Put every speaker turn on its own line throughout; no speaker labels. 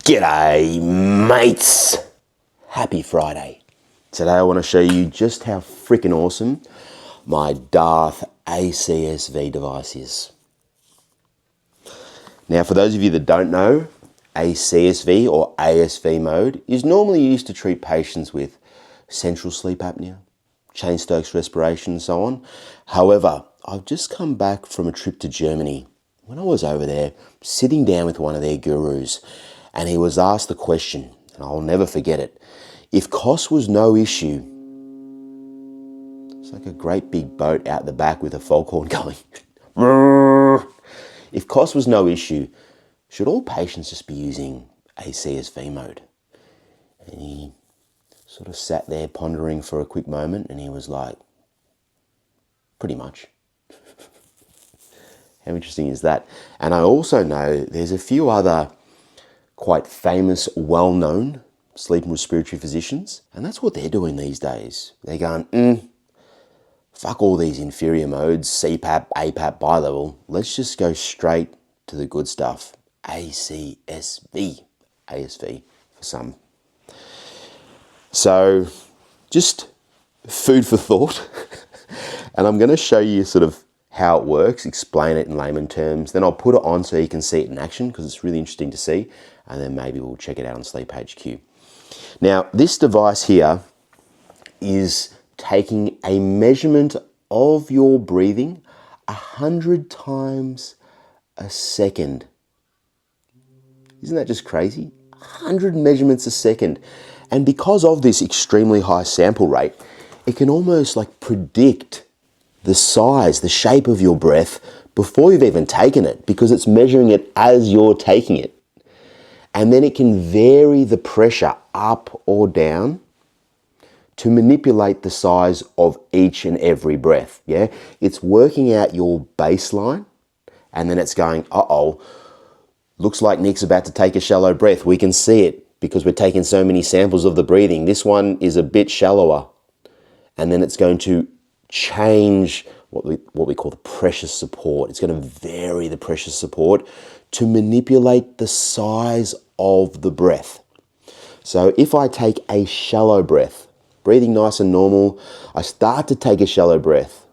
G'day mates! Happy Friday. Today I want to show you just how freaking awesome my Darth AcSV device is. Now for those of you that don't know, AcSV or ASV mode is normally used to treat patients with central sleep apnea, Cheyne-Stokes respiration and so on. However, I've just come back from a trip to Germany. When I was over there, sitting down with one of their gurus, and he was asked the question, and I'll never forget it, if cost was no issue, it's like a great big boat out the back with a foghorn going, if cost was no issue, should all patients just be using AcSV mode? And he sort of sat there pondering for a quick moment, and he was like, pretty much. How interesting is that? And I also know there's a few other quite famous, well-known sleep and respiratory physicians, and that's what they're doing these days. They're going, fuck all these inferior modes, CPAP, APAP, bi-level. Let's just go straight to the good stuff. AcSV, ASV for some. So just food for thought. And I'm going to show you sort of how it works, explain it in layman terms. Then I'll put it on so you can see it in action because it's really interesting to see. And then maybe we'll check it out on Sleep HQ. Now, this device here is taking a measurement of your breathing 100 times a second. Isn't that just crazy? 100 measurements a second. And because of this extremely high sample rate, it can almost like predict the size, the shape of your breath before you've even taken it, because it's measuring it as you're taking it. And then it can vary the pressure up or down to manipulate the size of each and every breath. Yeah, it's working out your baseline, and then it's going, looks like Nick's about to take a shallow breath. We can see it because we're taking so many samples of the breathing. This one is a bit shallower. And then it's going to change what we call the pressure support. It's going to vary the pressure support to manipulate the size of the breath. So if I take a shallow breath, breathing nice and normal, I start to take a shallow breath,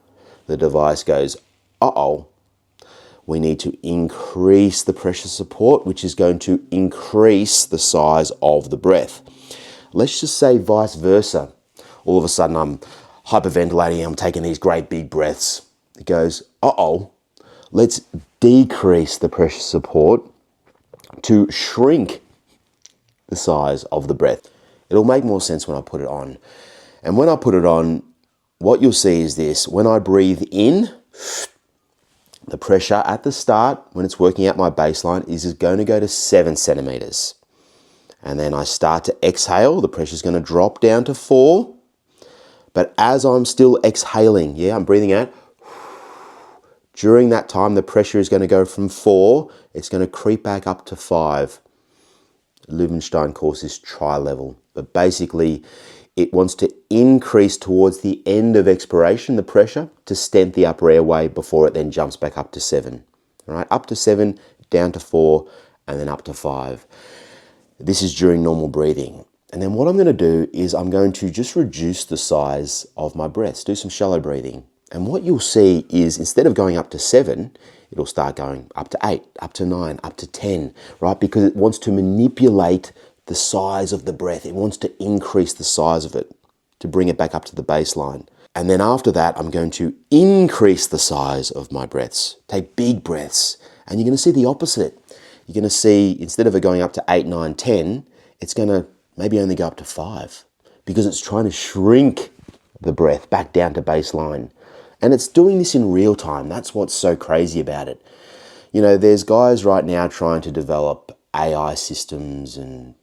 the device goes, we need to increase the pressure support, which is going to increase the size of the breath. Let's just say vice versa. All of a sudden I'm hyperventilating, I'm taking these great big breaths. It goes, let's decrease the pressure support to shrink the size of the breath. It'll make more sense when I put it on. And when I put it on, what you'll see is this. When I breathe in, the pressure at the start, when it's working out my baseline, is going to go to 7 centimeters. And then I start to exhale, the pressure is going to drop down to 4. But as I'm still exhaling, I'm breathing out, during that time, the pressure is going to go from 4, it's going to creep back up to 5. Lowenstein calls this tri-level. But basically, it wants to increase towards the end of expiration, the pressure, to stent the upper airway before it then jumps back up to 7. All right, up to 7, down to 4, and then up to 5. This is during normal breathing. And then what I'm going to do is I'm going to just reduce the size of my breaths, do some shallow breathing. And what you'll see is instead of going up to 7, it'll start going up to 8, up to 9, up to 10, right? Because it wants to manipulate the size of the breath. It wants to increase the size of it to bring it back up to the baseline. And then after that, I'm going to increase the size of my breaths. Take big breaths. And you're going to see the opposite. You're going to see, instead of it going up to 8, 9, 10, it's going to maybe only go up to 5 because it's trying to shrink the breath back down to baseline. And it's doing this in real time. That's what's so crazy about it. You know, there's guys right now trying to develop AI systems and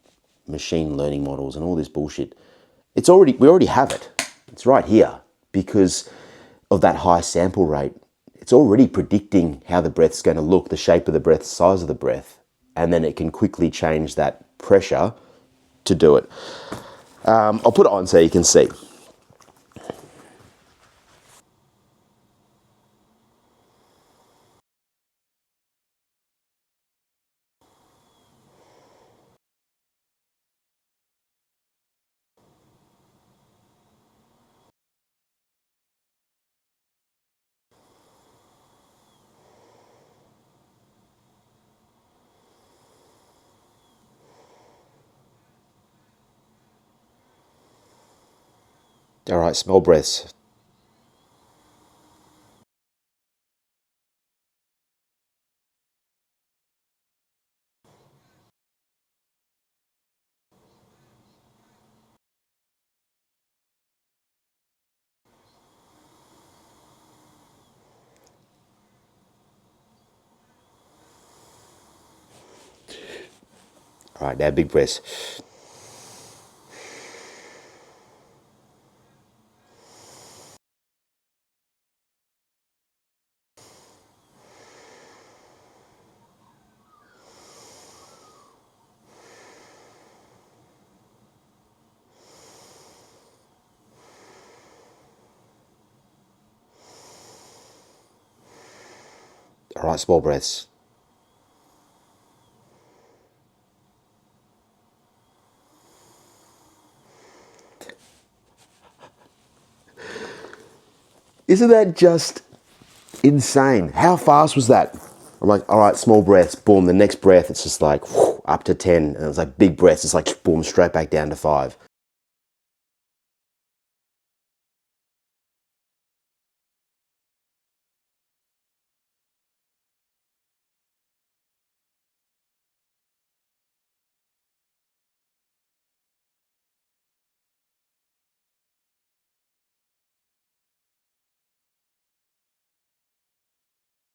machine learning models and all this bullshit. We already have it. It's right here because of that high sample rate. It's already predicting how the breath's going to look, the shape of the breath, size of the breath. And then it can quickly change that pressure to do it. I'll put it on so you can see. All right, small breaths. All right, now big breaths. All right, small breaths. Isn't that just insane? How fast was that? I'm like, all right, small breaths, boom. The next breath, it's just like whew, up to 10. And it's like big breaths, it's like boom, straight back down to 5.